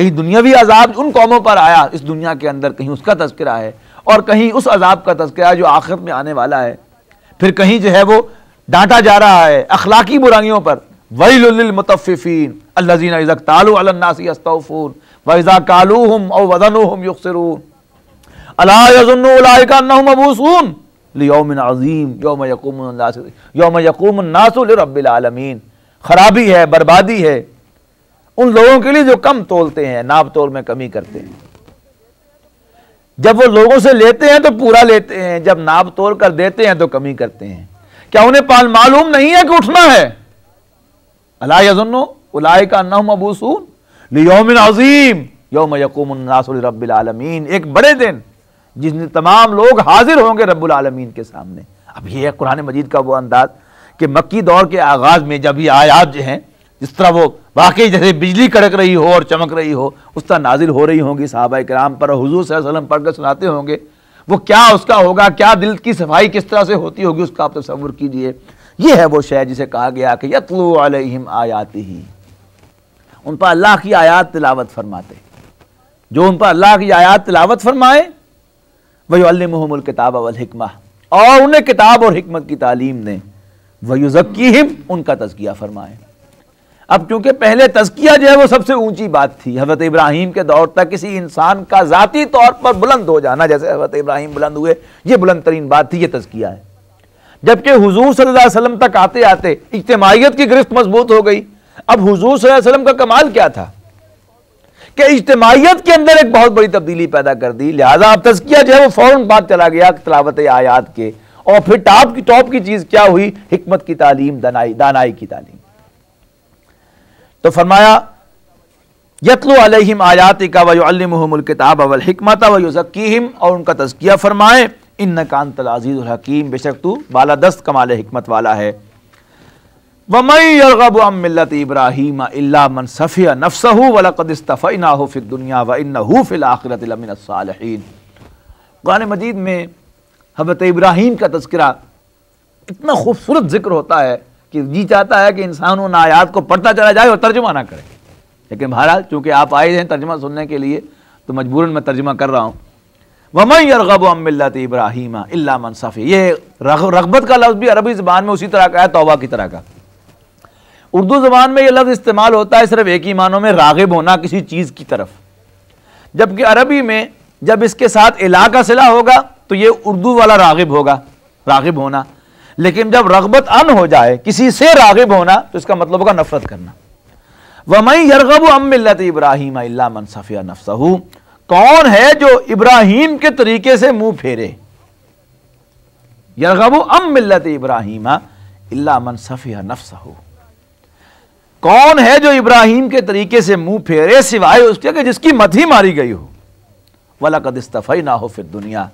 कहीं दुनियावी अजाब उन कौमों पर आया इस दुनिया के अंदर, कहीं उसका तज़किरा है और कहीं उस अजाब का तज़किरा है जो आखिरत में आने वाला है। फिर कहीं जो है वो डांटा जा रहा है अखलाकी बुराइयों पर, वैलुल लिल मुतफ्फिफीन अल्लज़ीना इज़ा तालू अलन नासी यस्तौफून व इज़ा कालूहुम औ वज़नुहुम युख्सिरून अला यज़ुन्नु उलाइका अन्नहुम मबूसून लियौमिन अज़ीम यौम यक़ूमुन नासु लिरब्बिल आलमीन। खराबी है, बर्बादी है उन लोगों के लिए जो कम तोलते हैं, नाप तोल में कमी करते हैं। जब वो लोगों से लेते हैं तो पूरा लेते हैं, जब नाप तोल कर देते हैं तो कमी करते हैं। क्या उन्हें मालूम नहीं है कि उठना है? अला यज़ुन्नु उलाइका अन्नहुम मबूसून लियौमिन अज़ीम यौम यक़ूमुन नासु लिरब्बिल आलमीन। एक बड़े दिन जिसमें तमाम लोग हाजिर होंगे रब्बुल आलमीन के सामने। अब ये है कुरान मजीद का वो अंदाज कि मक्की दौर के आगाज में जब ये आयात जो हैं जिस तरह वो वाकई जैसे बिजली कड़क रही हो और चमक रही हो उस तरह नाजिल हो रही होंगी सहाबा किराम पर, हुजूर सल्लल्लाहु अलैहि वसल्लम पढ़ कर सुनाते होंगे, वो क्या उसका होगा, क्या दिल की सफाई किस तरह से होती होगी उसका आप तसव्वुर कीजिए। ये है वो शय जिसे कहा गया कि यतलू अलैहिम आयातिही, उन पर अल्लाह की आयात तिलावत फरमाते। जो उन पर अल्लाह की आयात तिलावत फरमाए वयुअल्लिमुहुमुल किताब वल हिकमा, और उन्हें किताब और हिकमत की तालीम दें। वयुज़क्कीहिम, उनका तज़किया फरमाए। अब क्योंकि पहले तज़किया जो है वो सबसे ऊंची बात थी, हज़रत इब्राहीम के दौर तक किसी इंसान का ज़ाती तौर पर बुलंद हो जाना, जैसे हज़रत इब्राहीम बुलंद हुए, ये बुलंद तरीन बात थी, ये तज़किया है। जबकि हुजूर सल्लल्लाहु अलैहि वसल्लम तक आते आते इज्तिमाइयत की गिरफ्त मजबूत हो गई। अब हुजूर सल्लल्लाहु अलैहि वसल्लम का कमाल क्या था कि इज्तिमाइयत के अंदर एक बहुत बड़ी तब्दीली पैदा कर दी। लिहाजा अब तज़किया जो है वो फौरन बाद चला गया तिलावत आयात के, और फिर टॉप की चीज क्या हुई, हिकमत की तालीम, दानाई की तालीम। तो फरमाया यतलू अलैहिम आयातिका व युअल्लिमुहुमुल किताब वल हिकमत व युज़क्कीहिम, और उनका तज़किया फरमाए। इन्नका अंतल अज़ीज़ुल हकीम, बेशक तू बालादस्त कमाल हिकमत वाला है। वमन यरगबु अन मिल्लति इब्राहीम इल्ला मन सफ़िया नफ्सहु व लक़द इस्तफ़ैनाहु फ़िद दुनिया व इन्नहु फ़िल आख़िरति लमिनस सालिहीन। कुरान मजीद में हज़रत इब्राहीम का तज़किरा इतना खूबसूरत जिक्र होता है कि जी चाहता है कि इंसान उन आयात को पढ़ता चला जाए और तर्जुमा ना करे। लेकिन बहरहाल चूँकि आप आए हैं तर्जुमा सुनने के लिए तो मजबूरन मैं तर्जुमा कर रहा हूँ। वमन यरगबु अन मिल्लति इब्राहीम इल्ला मन सफ़ी, ये रग़बत का लफ्ज़ भी अरबी ज़बान में उसी तरह का है, तौबा की तरह का। उर्दू ज़बान में ये लफ्ज़ इस्तेमाल होता है सिर्फ एक ही मानों में, राग़िब होना किसी चीज़ की तरफ, जबकि अरबी में जब इसके साथ इला का सिला होगा तो ये उर्दू वाला राग़िब होगा, राग़िब होना। लेकिन जब रग़बत अन हो जाए, किसी से राग़िब होना, तो इसका मतलब होगा नफरत करना। वमन यरगबु अन मिल्लति इब्राहीम इल्ला मन सफ़िया नफ्सहु, कौन है जो इब्राहीम के तरीके से मुंह फेरे। यरगबु अन मिल्लति इब्राहीम इल्ला मन सफ़िया नफ्सहु, कौन है जो इब्राहीम के तरीके से मुंह फेरे सिवाय उसके कि जिसकी मथी मारी गई हो। वलक़द इस्तफ़ैनाहु फ़िद दुनिया,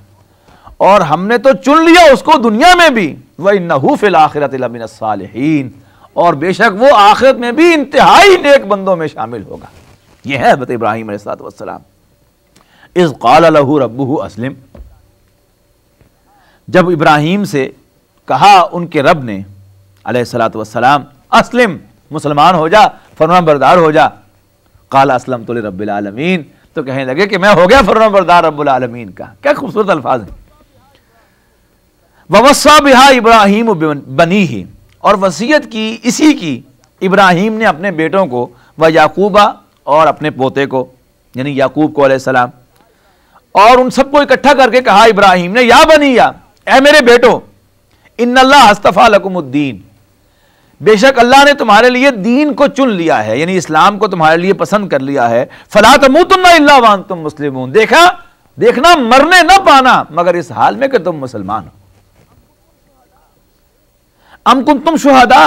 और हमने तो चुन लिया उसको दुनिया में भी। व इन्नहु फ़िल आख़िरति लमिनस सालिहीन, और बेशक वो आखिरत में भी इंतहाई नेक बंदों में शामिल होगा। यह है हज़रत इब्राहीम अलैहिस्सलाम। इज़ क़ाल लहू रब्बुहु अस्लिम, जब इब्राहीम से कहा उनके रब ने अलैहिस्सलातु वस्सलाम, अस्लिम, मुसलमान हो जा, फरमाबरदार हो जा। क़ाल अस्लमतु लिरब्बिल आलमीन, तो कहने लगे कि मैं हो गया फरमाबरदार रब्बुल आलमीन का। क्या खूबसूरत अल्फाज हैं। ववस्सा बिहा इब्राहीम बनीही, और वसीयत की इसी की इब्राहीम ने अपने बेटों को, व याकूबा, और अपने पोते को यानी याकूब को अलैहिस्सलाम, और उन सबको इकट्ठा करके कहा इब्राहीम ने, या बनिया, ए मेरे बेटो, इन्नल्लाह अस्तफ़ा लकुमुद्दीन, बेशक अल्लाह ने तुम्हारे लिए दीन को चुन लिया है, यानी इस्लाम को तुम्हारे लिए पसंद कर लिया है। फला तमूतुन्ना इल्ला व अंतुम मुस्लिमून, देखना मरने न पाना मगर इस हाल में कि तुम मुसलमान हो। अम कुंतुम शुहदा,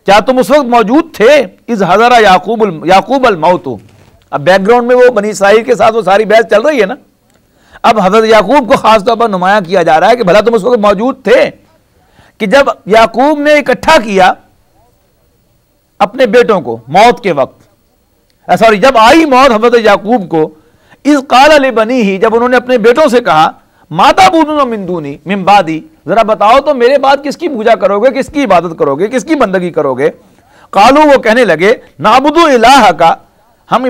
क्या तुम उस वक्त मौजूद थे, इज़ हज़रा याकूब अल मौत। अब बैकग्राउंड में वो बनी इसराइल के साथ वो सारी बहस चल रही है ना। अब हज़रत याकूब को खास तौर पर नुमाया किया जा रहा है कि भला तुम उस वक्त मौजूद थे कि जब याकूब ने इकट्ठा किया अपने बेटों को मौत के वक्त, सॉरी, जब आई मौत हज़रत याकूब को, इज़ क़ाल लिबनीही, जब उन्होंने अपने बेटों से कहा, माता बूदून मिन दूनी मिन बादी, जरा बताओ तो मेरे बाद किसकी पूजा करोगे, किसकी इबादत करोगे, किसकी बंदगी करोगे। कालू, वो कहने लगे, नाबुदु इलाहा का, हम